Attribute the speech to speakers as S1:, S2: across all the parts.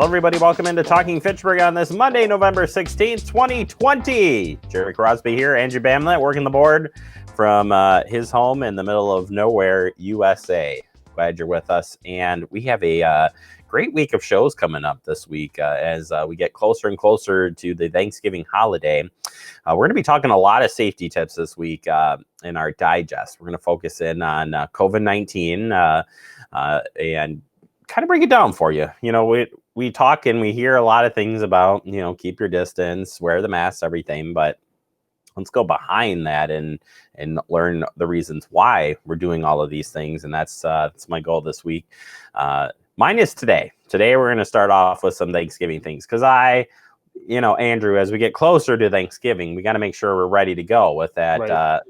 S1: Hello, everybody. Welcome into Talking Fitchburg on this Monday, November 16th, 2020. Jerry Crosby here, Andrew Bamlett, working the board from his home in the middle of nowhere, USA. Glad you're with us. And we have a great week of shows coming up this week as we get closer and closer to the Thanksgiving holiday. We're going to be talking a lot of safety tips this week in our digest. We're going to focus in on COVID-19 and kind of break it down for you. You know, we talk and we hear a lot of things about, you know, keep your distance, wear the mask, everything, but let's go behind that and learn the reasons why we're doing all of these things. And that's my goal this week. Mine is today. Today, we're going to start off with some Thanksgiving things because Andrew, as we get closer to Thanksgiving, we got to make sure we're ready to go with that, right.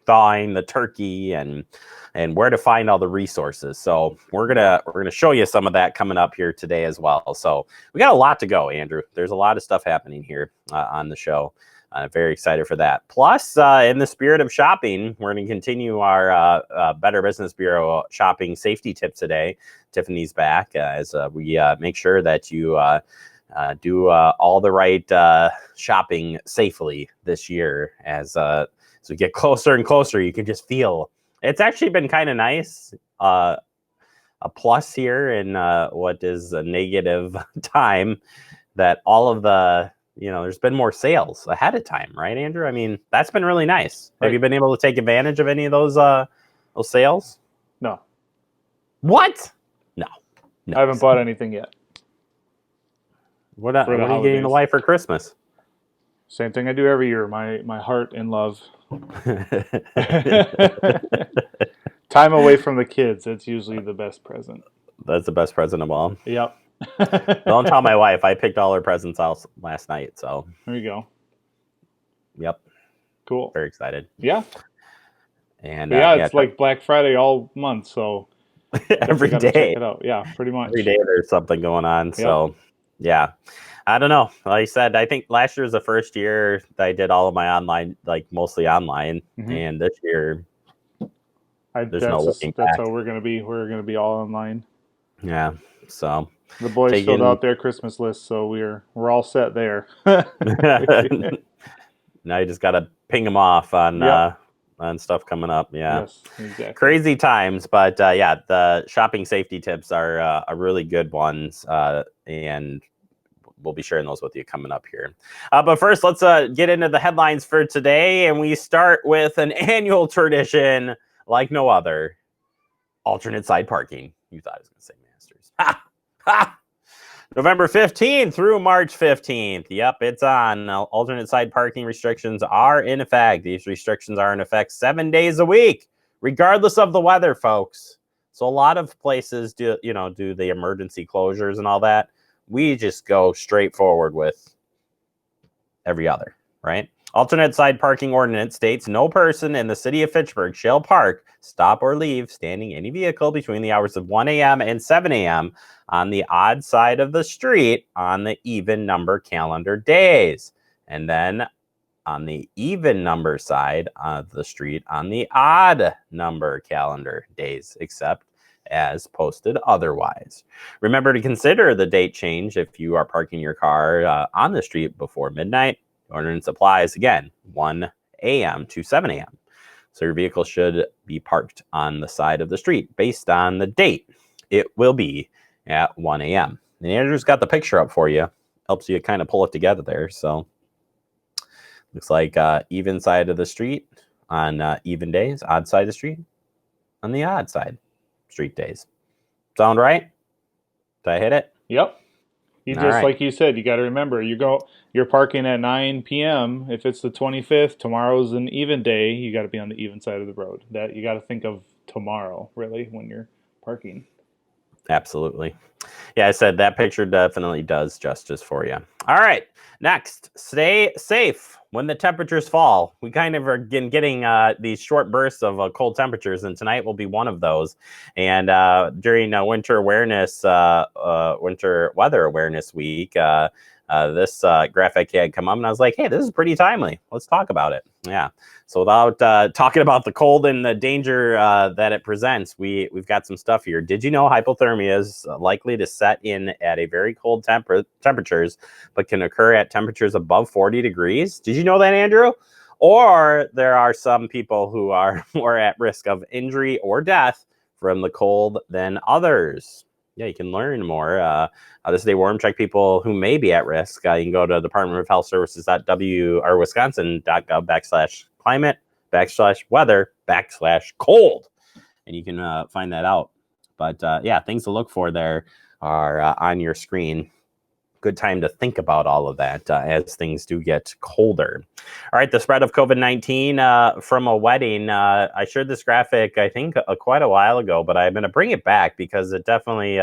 S1: Thawing the turkey and where to find all the resources. So we're gonna show you some of that coming up here today as well. So we got a lot to go, Andrew. There's a lot of stuff happening here on the show. I'm very excited for that. Plus, in the spirit of shopping, we're going to continue our Better Business Bureau shopping safety tips today. Tiffany's back as we make sure that you do all the right shopping safely this year. As we get closer and closer, you can just feel it's actually been kind of nice. A plus here in what is a negative time that all of the there's been more sales ahead of time, right, Andrew? I mean, that's been really nice. Right. Have you been able to take advantage of any of those sales?
S2: No.
S1: What? No.
S2: I haven't bought anything yet.
S1: What are you getting the wife for Christmas?
S2: Same thing I do every year. My heart and love. Time away from the kids. That's usually the best present.
S1: That's the best present of all.
S2: Yep.
S1: Don't tell my wife. I picked all her presents out last night. So
S2: there you go.
S1: Yep.
S2: Cool.
S1: Very excited.
S2: Yeah.
S1: And
S2: it's like Black Friday all month. So
S1: every day.
S2: Check it out. Yeah, pretty much.
S1: Every day there's something going on. Yep. So yeah. I don't know. Like I said, I think last year was the first year that I did all of my online, like mostly online. Mm-hmm. And this year, there's no looking back.
S2: That's how we're going to be. We're going to be all online.
S1: Yeah. So
S2: the boys filled out their Christmas list, so we're all set there.
S1: Now you just got to ping them off on stuff coming up. Yeah.
S2: Yes, exactly.
S1: Crazy times, but the shopping safety tips are really good ones, and we'll be sharing those with you coming up here. But first, let's get into the headlines for today. And we start with an annual tradition like no other. Alternate side parking. You thought I was going to say Masters. Ha! Ha! November 15th through March 15th. Yep, it's on. Alternate side parking restrictions are in effect. These restrictions are in effect 7 days a week, regardless of the weather, folks. So a lot of places do the emergency closures and all that. We just go straight forward with every other, right? Alternate side parking ordinance states no person in the city of Fitchburg shall park, stop, or leave standing any vehicle between the hours of 1 a.m. and 7 a.m. on the odd side of the street on the even number calendar days. And then on the even number side of the street on the odd number calendar days, except as posted otherwise. Remember to consider the date change if you are parking your car on the street before midnight. The ordinance applies again 1 a.m. to 7 a.m. So your vehicle should be parked on the side of the street based on the date. It will be at 1 a.m. And Andrew's got the picture up for you. Helps you kind of pull it together there. So looks like even side of the street on even days, odd side of the street on the odd side. Street days. Sound right? Did I hit it?
S2: Yep. Like you said, you got to remember, you're parking at 9 p.m. If it's the 25th, tomorrow's an even day. You got to be on the even side of the road. That you got to think of tomorrow, really, when you're parking.
S1: Absolutely. Yeah, I said that picture definitely does justice for you. All right. Next, stay safe when the temperatures fall. We kind of are getting these short bursts of cold temperatures, and tonight will be one of those. And during winter weather awareness week, this graphic had come up, and I was like, hey, this is pretty timely. Let's talk about it. Yeah. So without talking about the cold and the danger that it presents, we've got some stuff here. Did you know hypothermia is likely to set in at a very cold temperatures, but can occur at temperatures above 40 degrees? Did you know that, Andrew? Or there are some people who are more at risk of injury or death from the cold than others. Yeah, you can learn more how to stay warm. Check people who may be at risk. You can go to Department of Health Services.w or Wisconsin.gov/climate/weather/cold, and you can find that out. But yeah, things to look for there are on your screen. Good time to think about all of that as things do get colder. All right, the spread of COVID-19 from a wedding. I shared this graphic, I think, quite a while ago, but I'm going to bring it back because it definitely,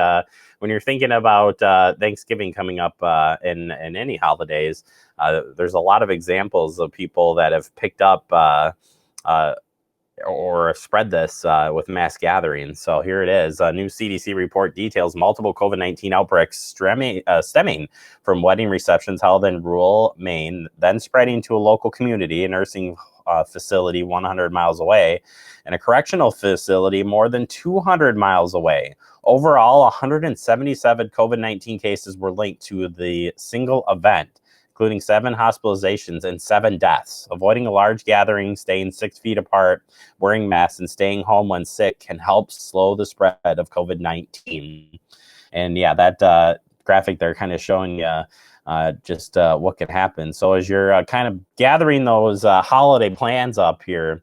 S1: when you're thinking about Thanksgiving coming up and any holidays, there's a lot of examples of people that have picked up or spread this with mass gatherings. So here it is. A new CDC report details multiple COVID-19 outbreaks stemming from wedding receptions held in rural Maine, then spreading to a local community, a nursing facility 100 miles away, and a correctional facility more than 200 miles away. Overall, 177 COVID-19 cases were linked to the single event, including 7 hospitalizations and 7 deaths. Avoiding a large gathering, staying 6 feet apart, wearing masks, and staying home when sick can help slow the spread of COVID-19. And yeah, that graphic there kind of showing you just what can happen. So as you're kind of gathering those holiday plans up here,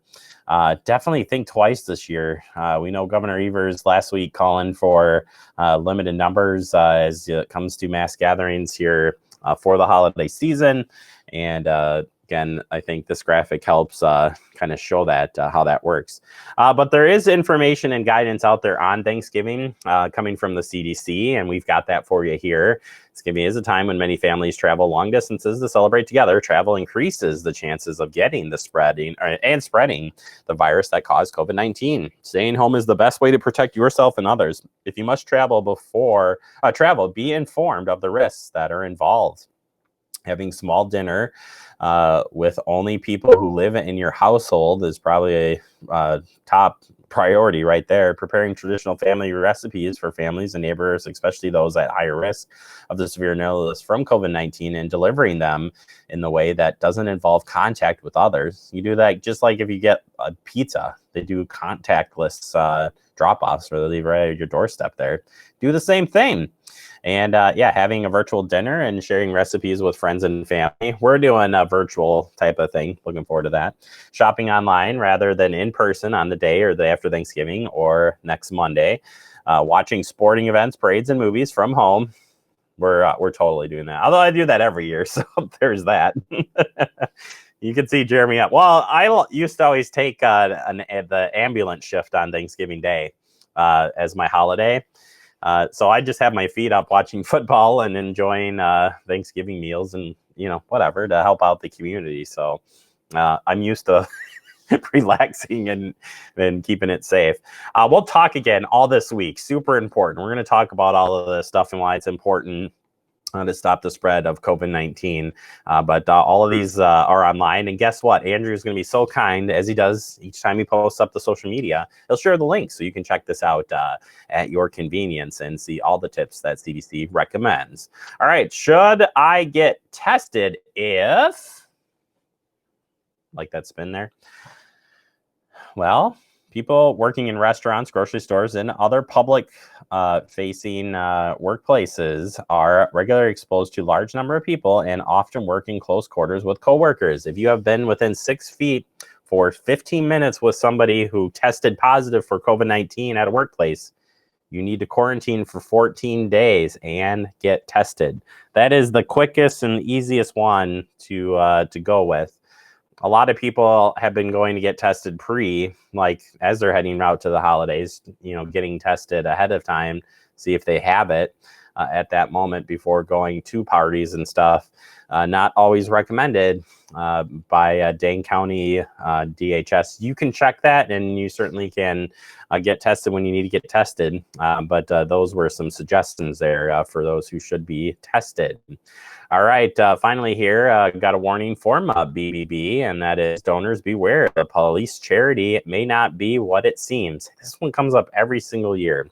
S1: definitely think twice this year. We know Governor Evers last week calling for limited numbers as it comes to mass gatherings here for the holiday season. And again, I think this graphic helps kind of show that how that works. But there is information and guidance out there on Thanksgiving coming from the CDC, and we've got that for you here. Thanksgiving is a time when many families travel long distances to celebrate together. Travel increases the chances of getting the spreading the virus that caused COVID-19. Staying home is the best way to protect yourself and others. If you must travel before travel, be informed of the risks that are involved. Having small dinner with only people who live in your household is probably a top priority right there. Preparing traditional family recipes for families and neighbors, especially those at higher risk of the severe illness from COVID-19, and delivering them in the way that doesn't involve contact with others. You do that just like if you get a pizza. They do contactless drop-offs, or they leave right at your doorstep there. Do the same thing. And yeah, having a virtual dinner and sharing recipes with friends and family. We're doing a virtual type of thing. Looking forward to that. Shopping online rather than in person on the day or the day after Thanksgiving or next Monday. Watching sporting events, parades, and movies from home. We're totally doing that. Although I do that every year, so there's that. You can see Jeremy up. Well, I used to always take the ambulance shift on Thanksgiving Day as my holiday. So I just have my feet up watching football and enjoying Thanksgiving meals and, whatever to help out the community. So I'm used to relaxing and keeping it safe. We'll talk again all this week. Super important. We're going to talk about all of this stuff and why it's important to stop the spread of COVID-19. But all of these are online. And guess what? Andrew's going to be so kind, as he does each time he posts up the social media. He'll share the link so you can check this out at your convenience and see all the tips that CDC recommends. All right. Should I get tested if... Like that spin there? Well, people working in restaurants, grocery stores, and other public facing workplaces are regularly exposed to a large number of people and often work in close quarters with coworkers. If you have been within 6 feet for 15 minutes with somebody who tested positive for COVID-19 at a workplace, you need to quarantine for 14 days and get tested. That is the quickest and easiest one to go with. A lot of people have been going to get tested like as they're heading out to the holidays, getting tested ahead of time, see if they have it. at that moment before going to parties and stuff. Not always recommended by Dane County DHS. You can check that, and you certainly can get tested when you need to get tested. But those were some suggestions there for those who should be tested. All right, finally here, got a warning from BBB, and that is donors beware. The police charity may not be what it seems. This one comes up every single year.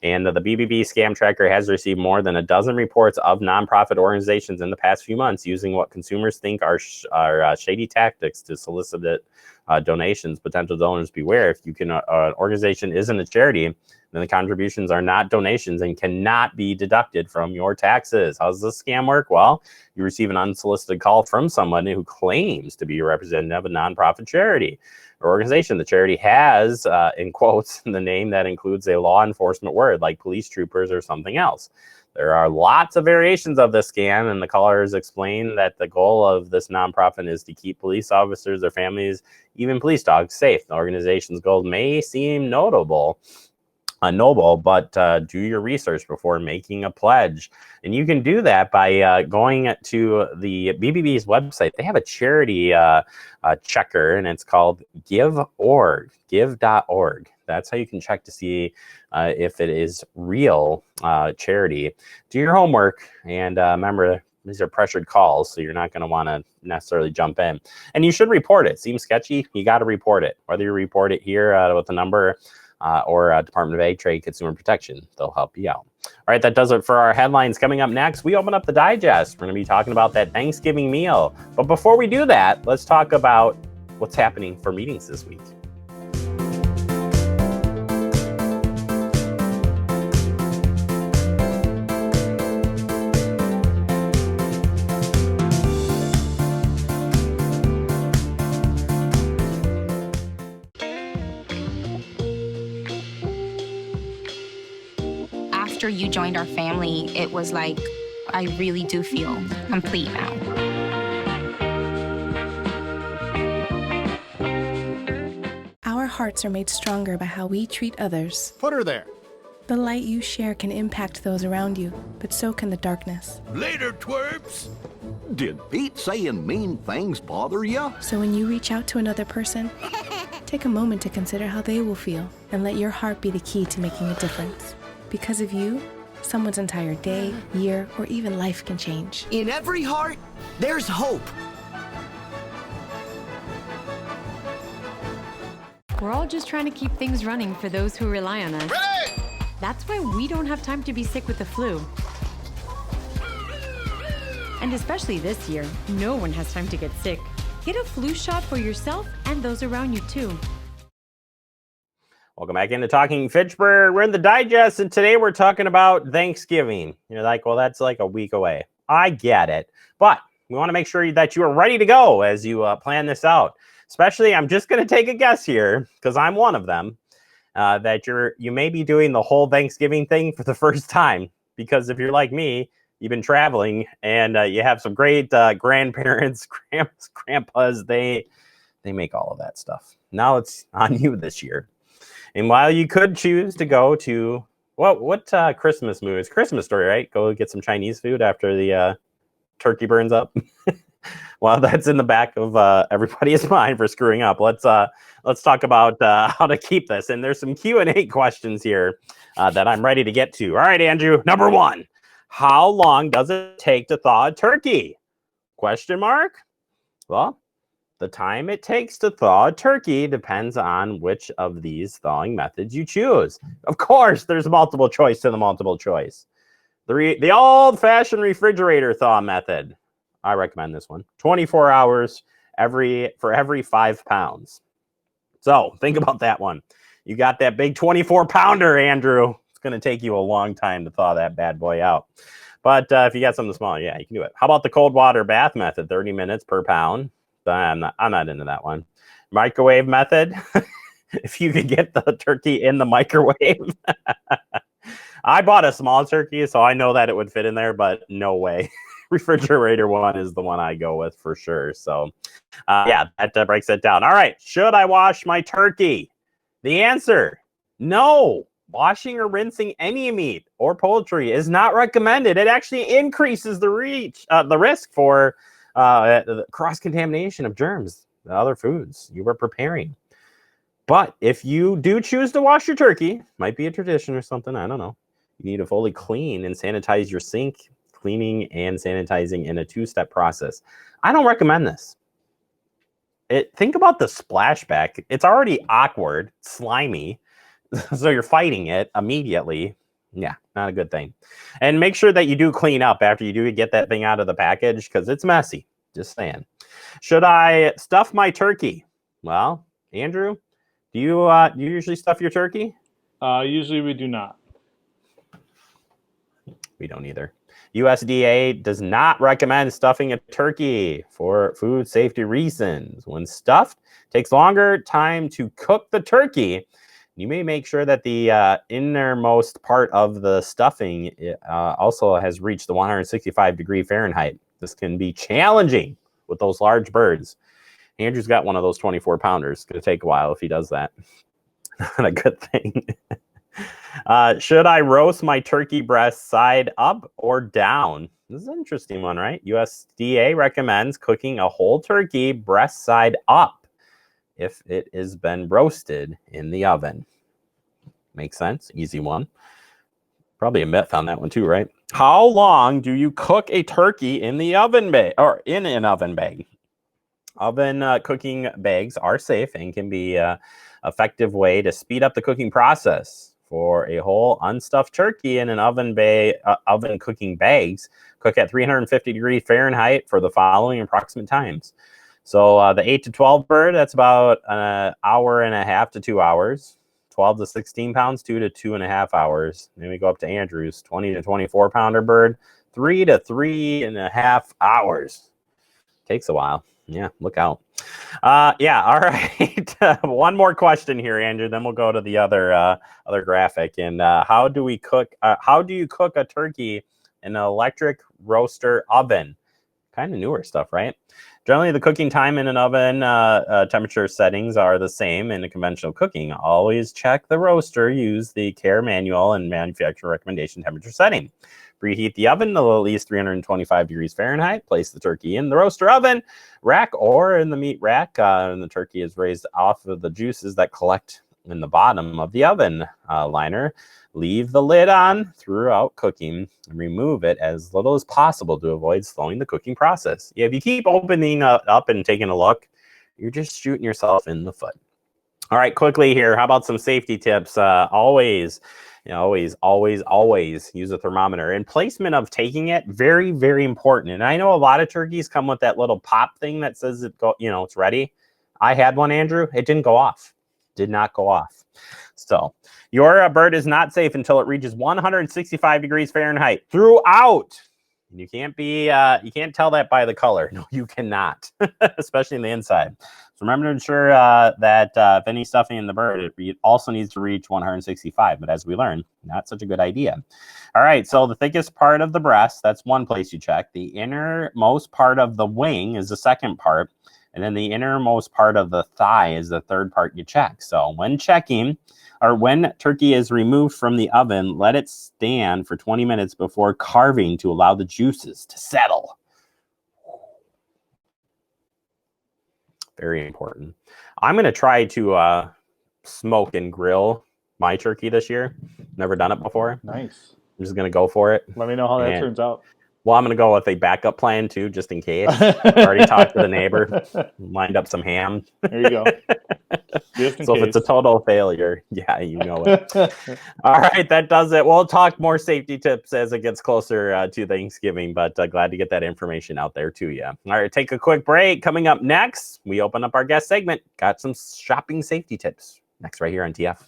S1: And the BBB scam tracker has received more than a dozen reports of nonprofit organizations in the past few months using what consumers think are shady tactics to solicit donations. Potential donors beware. If an organization isn't a charity, then the contributions are not donations and cannot be deducted from your taxes. How does this scam work? Well, you receive an unsolicited call from someone who claims to be a representative of a nonprofit charity or organization. The charity has, in quotes, the name that includes a law enforcement word like police troopers or something else. There are lots of variations of this scam, and the callers explain that the goal of this nonprofit is to keep police officers, their families, even police dogs safe. The organization's goal may seem noble, but do your research before making a pledge. And you can do that by going to the BBB's website. They have a charity checker, and it's called give.org. That's how you can check to see if it is real charity. Do your homework, and remember, these are pressured calls, so you're not going to want to necessarily jump in. And you should report it. Seems sketchy, you got to report it. Whether you report it here with the number or Department of Ag, Trade, Consumer Protection, they'll help you out. All right, that does it for our headlines. Coming up next, we open up the digest. We're going to be talking about that Thanksgiving meal. But before we do that, let's talk about what's happening for meetings this week.
S3: After you joined our family, it was like, I really do feel complete now.
S4: Our hearts are made stronger by how we treat others.
S5: Put her there.
S4: The light you share can impact those around you, but so can the darkness.
S5: Later, twerps.
S6: Did Pete saying mean things bother you?
S4: So when you reach out to another person, take a moment to consider how they will feel and let your heart be the key to making a difference. Because of you, someone's entire day, year, or even life can change.
S7: In every heart, there's hope.
S8: We're all just trying to keep things running for those who rely on us.
S5: Ready?
S8: That's why we don't have time to be sick with the flu. And especially this year, no one has time to get sick. Get a flu shot for yourself and those around you too.
S1: Welcome back into Talking Fitchburg. We're in the digest, and today we're talking about Thanksgiving. You're like, well, that's like a week away. I get it. But we want to make sure that you are ready to go as you plan this out. Especially, I'm just going to take a guess here, because I'm one of them, that you may be doing the whole Thanksgiving thing for the first time. Because if you're like me, you've been traveling, and you have some great grandparents, grandpas, they make all of that stuff. Now it's on you this year. And while you could choose to go to, what Christmas movie? It's Christmas Story, right? Go get some Chinese food after the turkey burns up. Well, that's in the back of everybody's mind for screwing up. Let's talk about how to keep this. And there's some Q&A questions here that I'm ready to get to. All right, Andrew, number one. How long does it take to thaw a turkey? Question mark? Well, the time it takes to thaw a turkey depends on which of these thawing methods you choose. Of course, there's multiple choice to the multiple choice. The old-fashioned refrigerator thaw method. I recommend this one. 24 hours for every 5 pounds. So think about that one. You got that big 24-pounder, Andrew. It's going to take you a long time to thaw that bad boy out. But if you got something smaller, yeah, you can do it. How about the cold water bath method? 30 minutes per pound. I'm not into that one. Microwave method. If you could get the turkey in the microwave. I bought a small turkey, so I know that it would fit in there, but no way. Refrigerator one is the one I go with for sure. So yeah, that breaks it down. All right. Should I wash my turkey? The answer, no. Washing or rinsing any meat or poultry is not recommended. It actually increases the risk for cross-contamination of germs and other foods you were preparing. But if you do choose to wash your turkey, might be a tradition or something, I don't know, you need to fully clean and sanitize your sink, cleaning and sanitizing in a 2-step process. I don't recommend this. Think about the splashback. It's already awkward, slimy, so you're fighting it immediately. Yeah, not a good thing. And make sure that you do clean up after you do get that thing out of the package because it's messy. Just saying. Should I stuff my turkey? Well, Andrew, do you usually stuff your turkey?
S2: Usually we do not.
S1: We don't either. USDA does not recommend stuffing a turkey for food safety reasons. When stuffed, it takes longer time to cook the turkey. You may make sure that the innermost part of the stuffing also has reached the 165-degree Fahrenheit. This can be challenging with those large birds. Andrew's got one of those 24-pounders. It's going to take a while if he does that. Not a good thing. Should I roast my turkey breast side up or down? This is an interesting one, right? USDA recommends cooking a whole turkey breast side up if it has been roasted in the oven. Makes sense. Easy one. Probably a myth on that one too, right? How long do you cook a turkey in the oven bag or in an oven bag? Oven cooking bags are safe and can be an effective way to speed up the cooking process. For a whole unstuffed turkey in an oven cooking bags, cook at 350 degrees Fahrenheit for the following approximate times. So the 8 to 12 bird, that's about an hour and a half to 2 hours. 12 to 16 pounds, 2 to 2.5 hours. Then we go up to Andrew's 20 to 24 pounder bird, 3 to 3.5 hours. Takes a while. Yeah, look out. Yeah, all right. One more question here, Andrew. Then we'll go to the other graphic. And how do you cook a turkey in an electric roaster oven? Kind of newer stuff, right? Generally, the cooking time in an oven temperature settings are the same in a conventional cooking. Always check the roaster. Use the care manual and manufacturer recommendation temperature setting. Preheat the oven to at least 325 degrees Fahrenheit. Place the turkey in the roaster oven rack or in the meat rack. And the turkey is raised off of the juices that collect in the bottom of the oven liner. Leave the lid on throughout cooking and remove it as little as possible to avoid slowing the cooking process. Yeah, if you keep opening up and taking a look, you're just shooting yourself in the foot. All right, quickly here. How about some safety tips? Always use a thermometer. And placement of taking it, very, very important. And I know a lot of turkeys come with that little pop thing that says it's ready. I had one, Andrew. It didn't go off. Did not go off. So your bird is not safe until it reaches 165 degrees Fahrenheit throughout. You can't tell that by the color. No, you cannot, especially in the inside. So remember to ensure that if any stuffing in the bird, it also needs to reach 165. But as we learned, not such a good idea. All right, so the thickest part of the breast, that's one place you check. The innermost part of the wing is the second part. And then the innermost part of the thigh is the third part you check. So when turkey is removed from the oven, let it stand for 20 minutes before carving to allow the juices to settle. Very important. I'm going to try to smoke and grill my turkey this year. Never done it before.
S2: Nice.
S1: I'm just going to go for it.
S2: Let me know how that turns out.
S1: Well, I'm going to go with a backup plan, too, just in case. I already talked to the neighbor, lined up some ham.
S2: There you go. Just in
S1: so
S2: case.
S1: If it's a total failure, yeah, you know it. All right, that does it. We'll talk more safety tips as it gets closer to Thanksgiving, but glad to get that information out there to you. All right, take a quick break. Coming up next, we open up our guest segment. Got some shopping safety tips. Next right here on TF.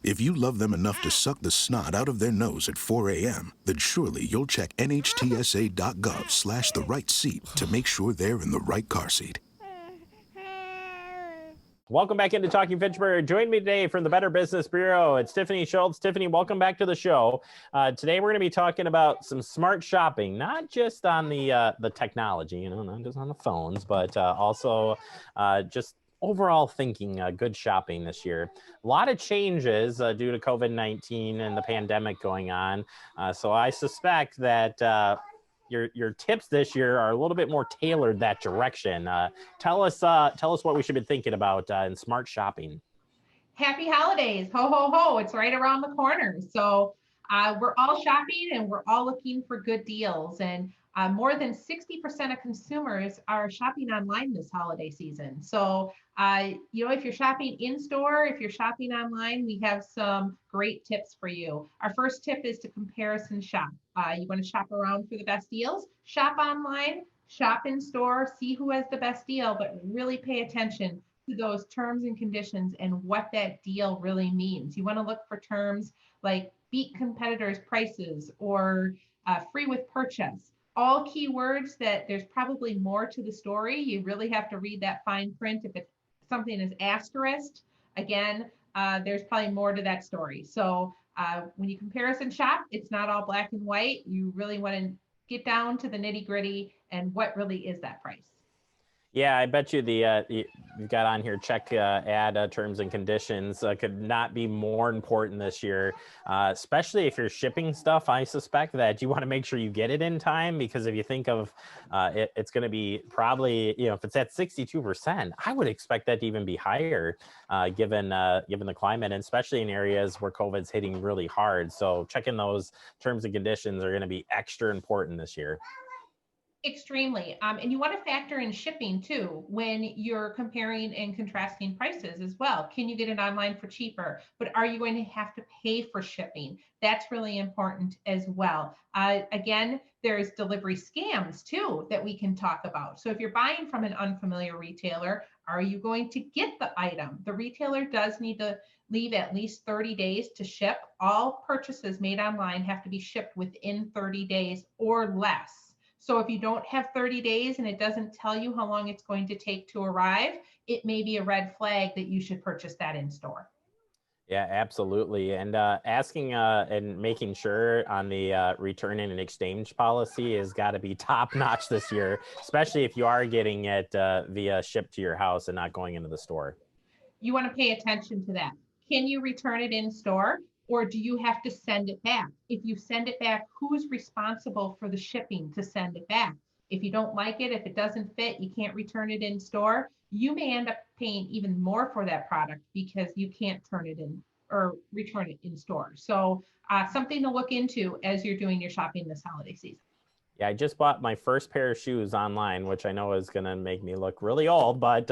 S5: If you love them enough to suck the snot out of their nose at 4 a.m., then surely you'll check NHTSA.gov/the right seat to make sure they're in the right car seat.
S1: Welcome back into Talking Fitchburg. Join me today from the Better Business Bureau. It's Tiffany Schultz. Tiffany, welcome back to the show. Today we're going to be talking about some smart shopping, not just on the technology, not just on the phones, but also just overall thinking good shopping this year. A lot of changes due to COVID-19 and the pandemic going on. So I suspect that your tips this year are a little bit more tailored that direction. Tell us what we should be thinking about in smart shopping.
S9: Happy holidays. Ho, ho, ho. It's right around the corner. So we're all shopping and we're all looking for good deals. And more than 60% of consumers are shopping online this holiday season. So, if you're shopping in store, if you're shopping online, we have some great tips for you. Our first tip is to comparison shop. You want to shop around for the best deals, shop online, shop in store, see who has the best deal, but really pay attention to those terms and conditions and what that deal really means. You want to look for terms like beat competitors' prices or free with purchase. All keywords that there's probably more to the story. You really have to read that fine print. If it's something is asterisked, again, there's probably more to that story. So when you comparison shop, it's not all black and white. You really want to get down to the nitty gritty and what really is that price.
S1: Yeah, I bet you you've got on here check ad terms and conditions could not be more important this year, especially if you're shipping stuff. I suspect that you want to make sure you get it in time, because if you think of it's going to be probably, if it's at 62%, I would expect that to even be higher given the climate, and especially in areas where COVID's hitting really hard. So checking those terms and conditions are going to be extra important this year.
S9: Extremely. And you want to factor in shipping too when you're comparing and contrasting prices as well. Can you get it online for cheaper? But are you going to have to pay for shipping? That's really important as well. Again, there's delivery scams too that we can talk about. So if you're buying from an unfamiliar retailer, are you going to get the item? The retailer does need to leave at least 30 days to ship. All purchases made online have to be shipped within 30 days or less. So if you don't have 30 days and it doesn't tell you how long it's going to take to arrive, it may be a red flag that you should purchase that in store.
S1: Yeah, absolutely. And asking and making sure on the return and exchange policy has got to be top notch this year, especially if you are getting it via shipped to your house and not going into the store.
S9: You want to pay attention to that. Can you return it in store? Or do you have to send it back? If you send it back, who's responsible for the shipping to send it back? If you don't like it, if it doesn't fit, you can't return it in store, you may end up paying even more for that product because you can't turn it in or return it in store. So something to look into as you're doing your shopping this holiday season.
S1: Yeah, I just bought my first pair of shoes online, which I know is going to make me look really old, but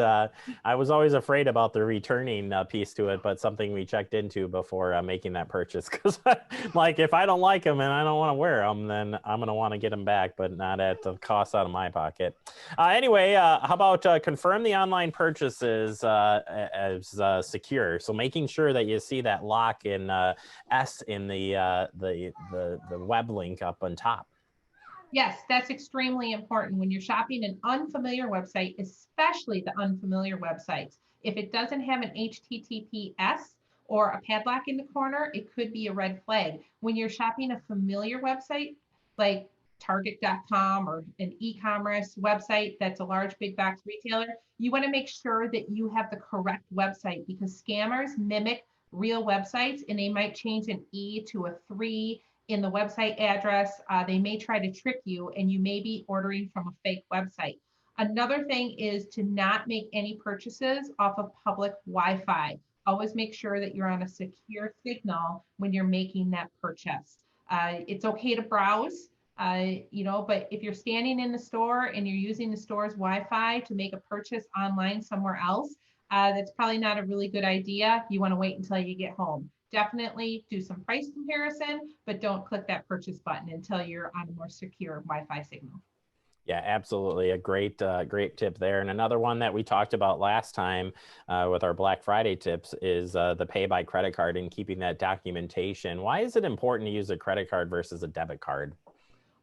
S1: I was always afraid about the returning piece to it, but something we checked into before making that purchase. Because like, if I don't like them and I don't want to wear them, then I'm going to want to get them back, but not at the cost out of my pocket. Anyway, how about confirm the online purchases as secure? So making sure that you see that lock in S in the web link up on top.
S9: Yes, that's extremely important when you're shopping an unfamiliar website, especially the unfamiliar websites. If it doesn't have an HTTPS or a padlock in the corner, it could be a red flag. When you're shopping a familiar website like Target.com or an e-commerce website that's a large big box retailer, you want to make sure that you have the correct website, because scammers mimic real websites and they might change an E to a 3 in the website address. They may try to trick you and you may be ordering from a fake website. Another thing is to not make any purchases off of public Wi-Fi. Always make sure that you're on a secure signal when you're making that purchase. It's okay to browse, but if you're standing in the store and you're using the store's Wi-Fi to make a purchase online somewhere else, that's probably not a really good idea. You want to wait until you get home. Definitely do some price comparison, but don't click that purchase button until you're on a more secure Wi-Fi signal.
S1: Yeah, absolutely. A great tip there. And another one that we talked about last time with our Black Friday tips is the pay by credit card and keeping that documentation. Why is it important to use a credit card versus a debit card?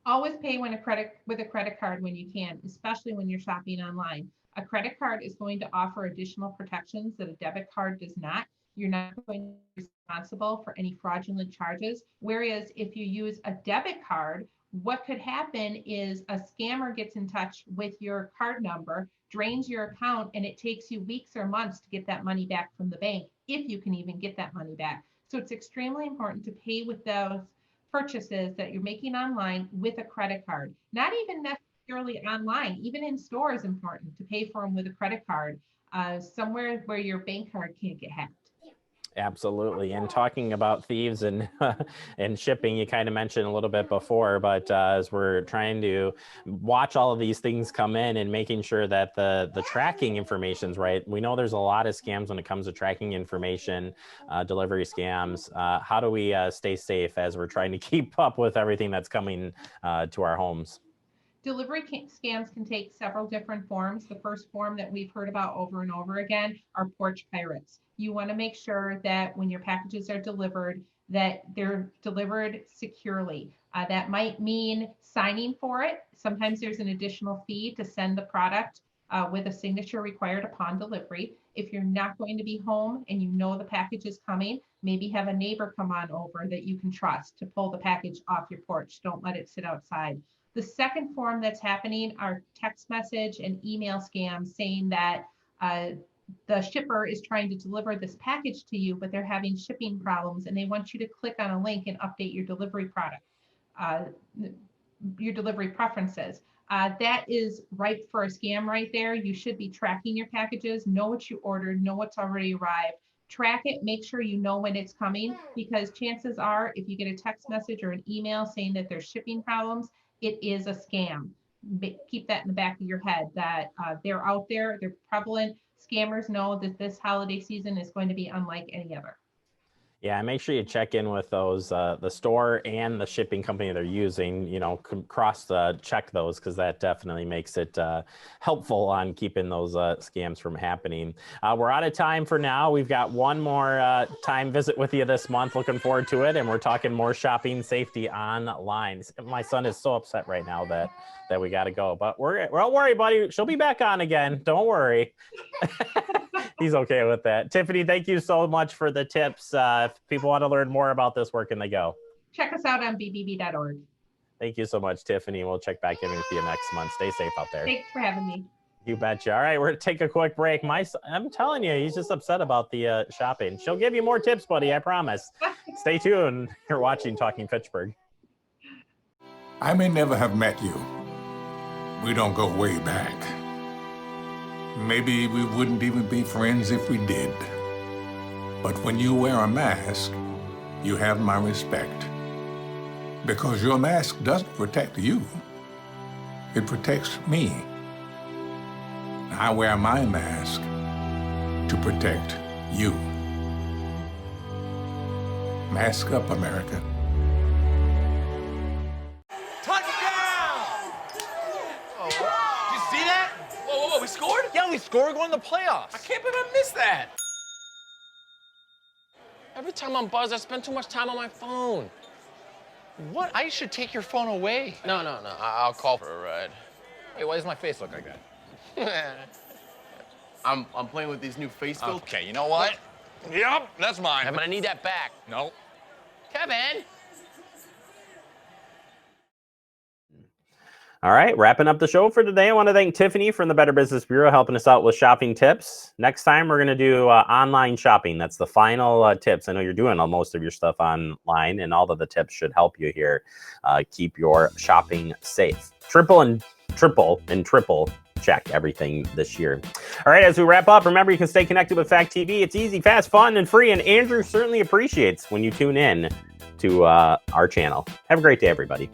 S9: Always pay with a credit card when you can, especially when you're shopping online. A credit card is going to offer additional protections that a debit card does not. You're not going to be responsible for any fraudulent charges. Whereas if you use a debit card, what could happen is a scammer gets in touch with your card number, drains your account, and it takes you weeks or months to get that money back from the bank, if you can even get that money back. So it's extremely important to pay with those purchases that you're making online with a credit card. Not even necessarily online, even in stores, important to pay for them with a credit card, somewhere where your bank card can't get hacked.
S1: Absolutely. And talking about thieves and and shipping, you kind of mentioned a little bit before, but as we're trying to watch all of these things come in and making sure that the tracking information is right, we know there's a lot of scams when it comes to tracking information, delivery scams. How do we stay safe as we're trying to keep up with everything that's coming to our homes?
S9: Delivery scams can take several different forms. The first form that we've heard about over and over again are porch pirates. You want to make sure that when your packages are delivered, that they're delivered securely. That might mean signing for it. Sometimes there's an additional fee to send the product with a signature required upon delivery. If you're not going to be home and you know the package is coming, maybe have a neighbor come on over that you can trust to pull the package off your porch. Don't let it sit outside. The second form that's happening are text message and email scams saying that the shipper is trying to deliver this package to you, but they're having shipping problems and they want you to click on a link and update your delivery product, your delivery preferences. That is ripe for a scam right there. You should be tracking your packages, know what you ordered, know what's already arrived. Track it, make sure you know when it's coming, because chances are if you get a text message or an email saying that there's shipping problems, it is a scam. Keep that in the back of your head that they're out there, they're prevalent. Scammers know that this holiday season is going to be unlike any other.
S1: Yeah, make sure you check in with those, the store and the shipping company they're using, you know, cross check those, because that definitely makes it helpful on keeping those scams from happening. We're out of time for now. We've got one more time visit with you this month. Looking forward to it. And we're talking more shopping safety online. My son is so upset right now that we got to go, but don't worry, buddy. She'll be back on again. Don't worry. He's okay with that. Tiffany, thank you so much for the tips. If people want to learn more about this, where can they go?
S9: Check us out on bbb.org.
S1: Thank you so much, Tiffany. We'll check back in with you next month. Stay safe out there.
S9: Thanks for having me.
S1: You betcha. All right, we're going to take a quick break. I'm telling you, he's just upset about the shopping. She'll give you more tips, buddy, I promise. Stay tuned. You're watching Talking Fitchburg.
S10: I may never have met you. We don't go way back. Maybe we wouldn't even be friends if we did. But when you wear a mask, you have my respect. Because your mask doesn't protect you. It protects me. I wear my mask to protect you. Mask up, America.
S11: We scored? Yeah, we scored going to the playoffs. I can't believe I missed that. Every time I'm buzzed, I spend too much time on my phone.
S12: What? I should take your phone away.
S11: No. I'll call for a ride. Hey, why does my face look like that?
S12: I'm playing with these new face filters.
S11: Okay, you know what? Yep, that's mine.
S12: Kevin, I need that back.
S11: No.
S12: Kevin!
S1: All right, wrapping up the show for today. I want to thank Tiffany from the Better Business Bureau helping us out with shopping tips. Next time, we're going to do online shopping. That's the final tips. I know you're doing most of your stuff online, and all of the tips should help you here. Keep your shopping safe. Triple check everything this year. All right, as we wrap up, remember you can stay connected with Fact TV. It's easy, fast, fun, and free, and Andrew certainly appreciates when you tune in to our channel. Have a great day, everybody.